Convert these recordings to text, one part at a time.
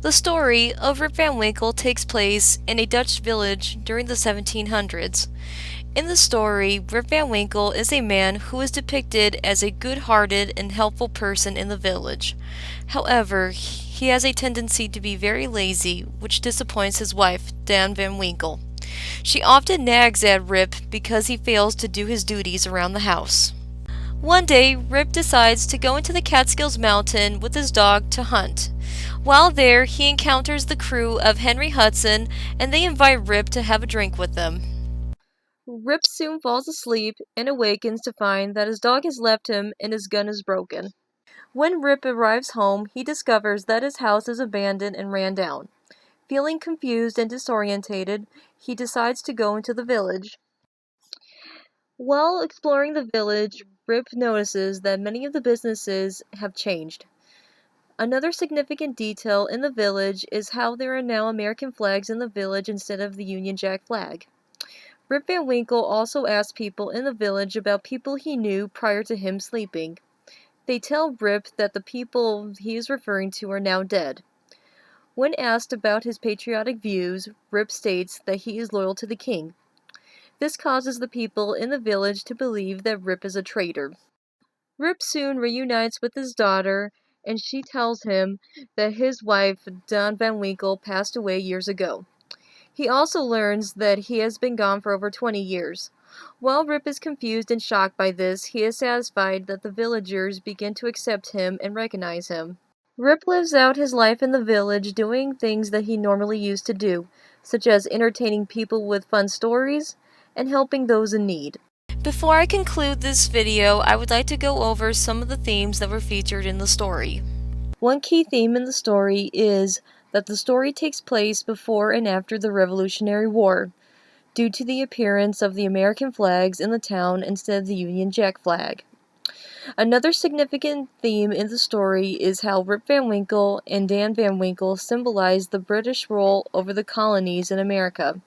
The story of Rip Van Winkle takes place in a Dutch village during the 1700s. In the story, Rip Van Winkle is a man who is depicted as a good-hearted and helpful person in the village. However, he has a tendency to be very lazy, which disappoints his wife, Dan Van Winkle. She often nags at Rip because he fails to do his duties around the house. One day, Rip decides to go into the Catskills Mountain with his dog to hunt. While there, he encounters the crew of Henry Hudson, and they invite Rip to have a drink with them. Rip soon falls asleep and awakens to find that his dog has left him and his gun is broken. When Rip arrives home, he discovers that his house is abandoned and ran down. Feeling confused and disorientated, he decides to go into the village. While exploring the village, Rip notices that many of the businesses have changed. Another significant detail in the village is how there are now American flags in the village instead of the Union Jack flag. Rip Van Winkle also asks people in the village about people he knew prior to him sleeping. They tell Rip that the people he is referring to are now dead. When asked about his patriotic views, Rip states that he is loyal to the king. This causes the people in the village to believe that Rip is a traitor. Rip soon reunites with his daughter, and she tells him that his wife, Dawn Van Winkle, passed away years ago. He also learns that he has been gone for over 20 years. While Rip is confused and shocked by this, he is satisfied that the villagers begin to accept him and recognize him. Rip lives out his life in the village doing things that he normally used to do, such as entertaining people with fun stories and helping those in need. Before I conclude this video, I would like to go over some of the themes that were featured in the story. One key theme in the story is that the story takes place before and after the Revolutionary War, due to the appearance of the American flags in the town instead of the Union Jack flag. Another significant theme in the story is how Rip Van Winkle and Dan Van Winkle symbolize the British rule over the colonies in America.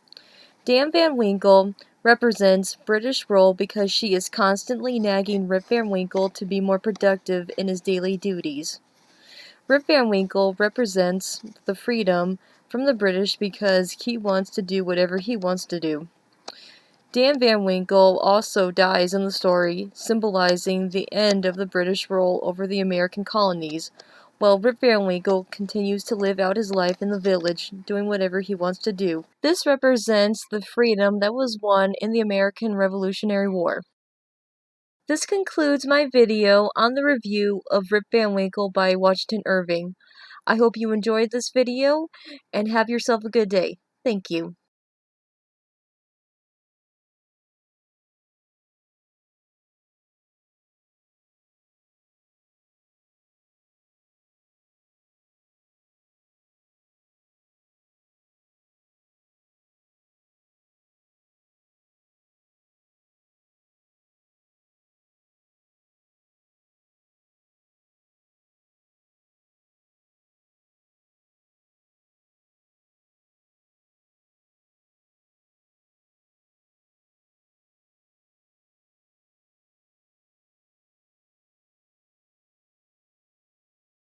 Dan Van Winkle represents British rule because she is constantly nagging Rip Van Winkle to be more productive in his daily duties. Rip Van Winkle represents the freedom from the British because he wants to do whatever he wants to do. Dan Van Winkle also dies in the story, symbolizing the end of the British rule over the American colonies, while Rip Van Winkle continues to live out his life in the village, doing whatever he wants to do. This represents the freedom that was won in the American Revolutionary War. This concludes my video on the review of Rip Van Winkle by Washington Irving. I hope you enjoyed this video, and have yourself a good day. Thank you.